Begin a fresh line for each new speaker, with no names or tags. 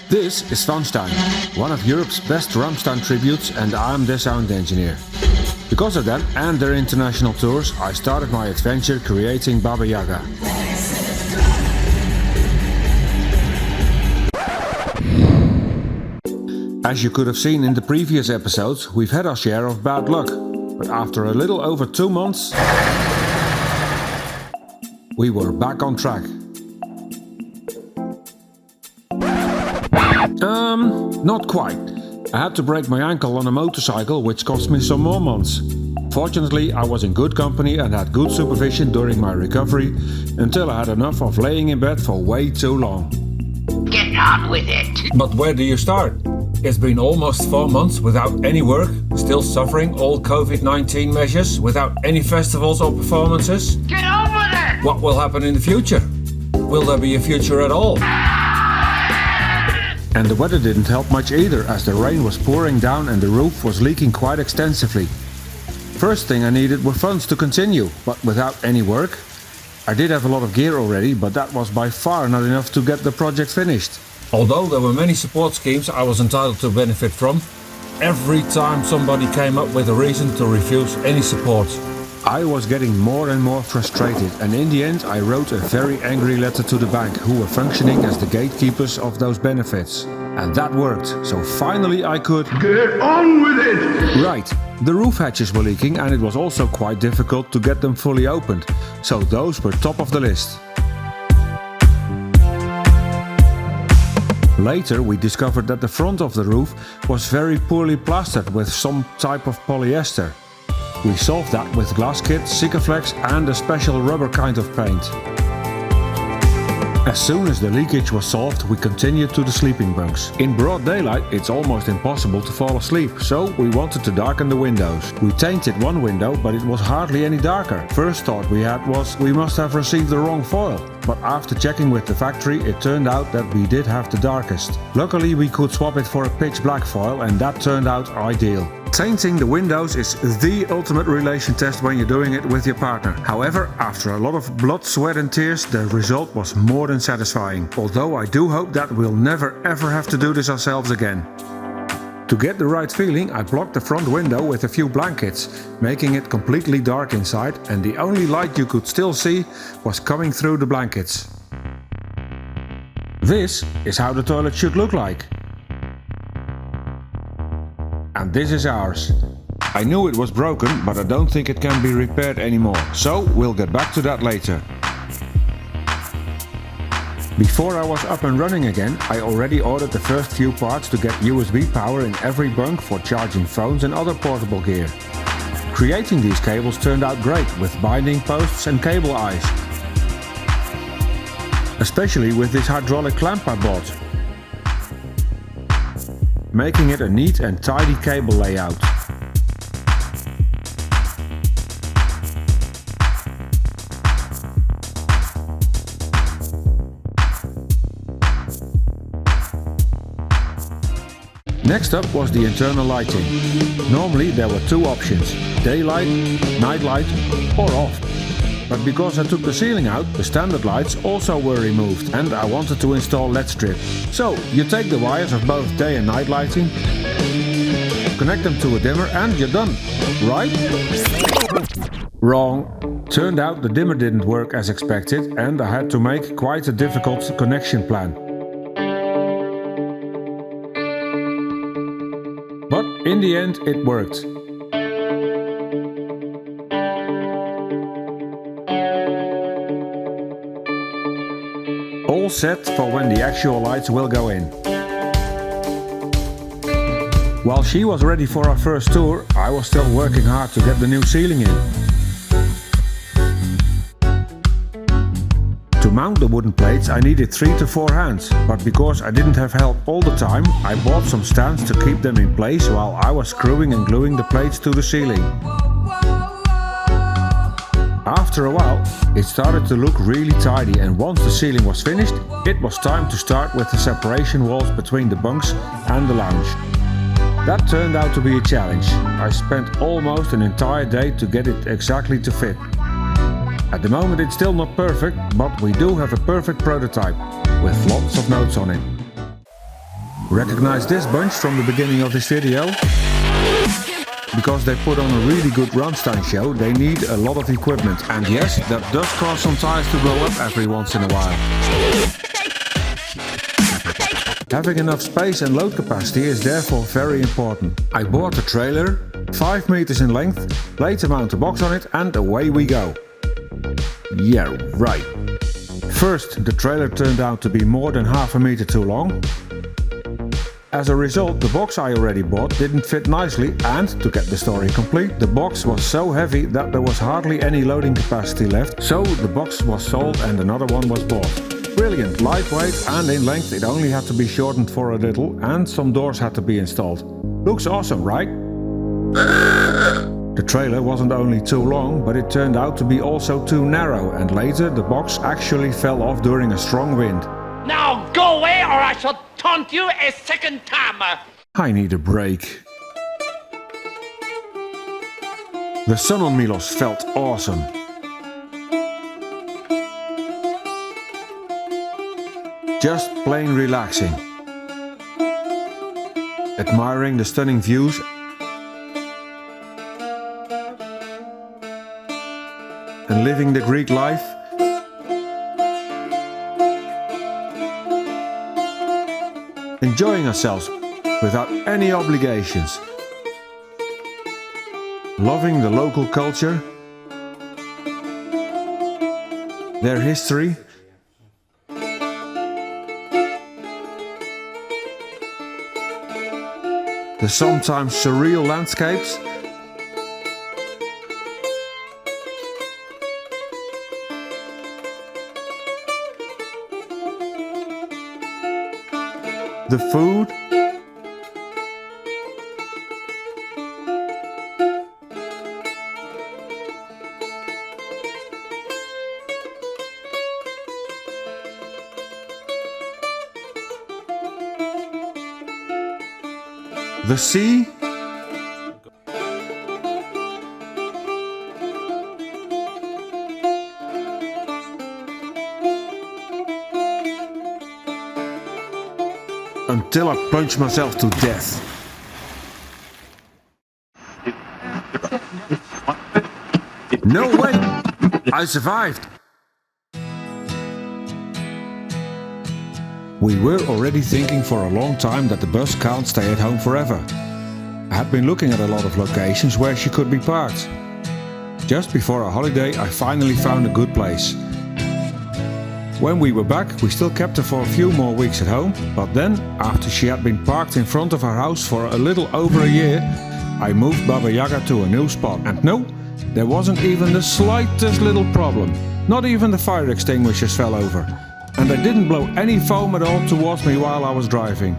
This is Van, one of Europe's best Rammstein tributes, and I'm their sound engineer. Because of that and their international tours, I started my adventure creating Baba Yaga. As you could have seen in the previous episodes, we've had our share of bad luck, but after a little over 2 months, we were back on track. Not quite. I had to break my ankle on a motorcycle, which cost me some more months. Fortunately, I was in good company and had good supervision during my recovery, until I had enough of laying in bed for way too long.
Get on with it!
But where do you start? It's been almost 4 months without any work, still suffering all COVID-19 measures, without any festivals or performances.
Get on with it!
What will happen in the future? Will there be a future at all? And the weather didn't help much either, as the rain was pouring down and the roof was leaking quite extensively. First thing I needed were funds to continue, but without any work. I did have a lot of gear already, but that was by far not enough to get the project finished. Although there were many support schemes I was entitled to benefit from, every time somebody came up with a reason to refuse any support. I was getting more and more frustrated, and in the end I wrote a very angry letter to the bank, who were functioning as the gatekeepers of those benefits. And that worked, so finally I could
get on with it!
Right, the roof hatches were leaking and it was also quite difficult to get them fully opened, so those were top of the list. Later we discovered that the front of the roof was very poorly plastered with some type of polyester. We solved that with glass kit, Sikaflex and a special rubber kind of paint. As soon as the leakage was solved, we continued to the sleeping bunks. In broad daylight it's almost impossible to fall asleep, so we wanted to darken the windows. We tainted one window, but it was hardly any darker. First thought we had was we must have received the wrong foil. But after checking with the factory, it turned out that we did have the darkest. Luckily we could swap it for a pitch black foil, and that turned out ideal. Tainting the windows is the ultimate relation test when you're doing it with your partner. However, after a lot of blood, sweat and tears, the result was more than satisfying. Although I do hope that we'll never ever have to do this ourselves again. To get the right feeling, I blocked the front window with a few blankets, making it completely dark inside, and the only light you could still see was coming through the blankets. This is how the toilet should look like. And this is ours. I knew it was broken, but I don't think it can be repaired anymore, so we'll get back to that later. Before I was up and running again, I already ordered the first few parts to get USB power in every bunk for charging phones and other portable gear. Creating these cables turned out great with binding posts and cable eyes. Especially with this hydraulic clamp I bought, making it a neat and tidy cable layout. Next up was the internal lighting. Normally there were two options, daylight, nightlight or off. But because I took the ceiling out, the standard lights also were removed, and I wanted to install LED strip. So you take the wires of both day and night lighting, connect them to a dimmer and you're done, right? Wrong. Turned out the dimmer didn't work as expected and I had to make quite a difficult connection plan. But in the end it worked. All set for when the actual lights will go in. While she was ready for our first tour, I was still working hard to get the new ceiling in. To mount the wooden plates I needed 3 to 4 hands, but because I didn't have help all the time, I bought some stands to keep them in place while I was screwing and gluing the plates to the ceiling. After a while, it started to look really tidy, and once the ceiling was finished, it was time to start with the separation walls between the bunks and the lounge. That turned out to be a challenge. I spent almost an entire day to get it exactly to fit. At the moment it's still not perfect, but we do have a perfect prototype, with lots of notes on it. Recognize this bunch from the beginning of this video? Because they put on a really good Rammstein show, they need a lot of equipment. And yes, that does cause some tires to blow up every once in a while. Having enough space and load capacity is therefore very important. I bought a trailer, 5 meters in length, later mount a box on it and away we go. Yeah, right. First, the trailer turned out to be more than half a meter too long. As a result, the box I already bought didn't fit nicely, and, to get the story complete, the box was so heavy that there was hardly any loading capacity left, so the box was sold and another one was bought. Brilliant, lightweight, and in length it only had to be shortened for a little, and some doors had to be installed. Looks awesome, right? The trailer wasn't only too long, but it turned out to be also too narrow, and later the box actually fell off during a strong wind.
Now go away or I shall taunt you a second time.
I need a break. The sun on Milos felt awesome. Just plain relaxing. Admiring the stunning views and living the Greek life. Enjoying ourselves without any obligations. Loving the local culture, their history, the sometimes surreal landscapes, the food, the sea, until I plunge myself to death. No way! I survived! We were already thinking for a long time that the bus can't stay at home forever. I had been looking at a lot of locations where she could be parked. Just before our holiday I finally found a good place. When we were back, we still kept her for a few more weeks at home, but then, after she had been parked in front of our house for a little over a year, I moved Baba Yaga to a new spot. And no, there wasn't even the slightest little problem. Not even the fire extinguishers fell over. And they didn't blow any foam at all towards me while I was driving.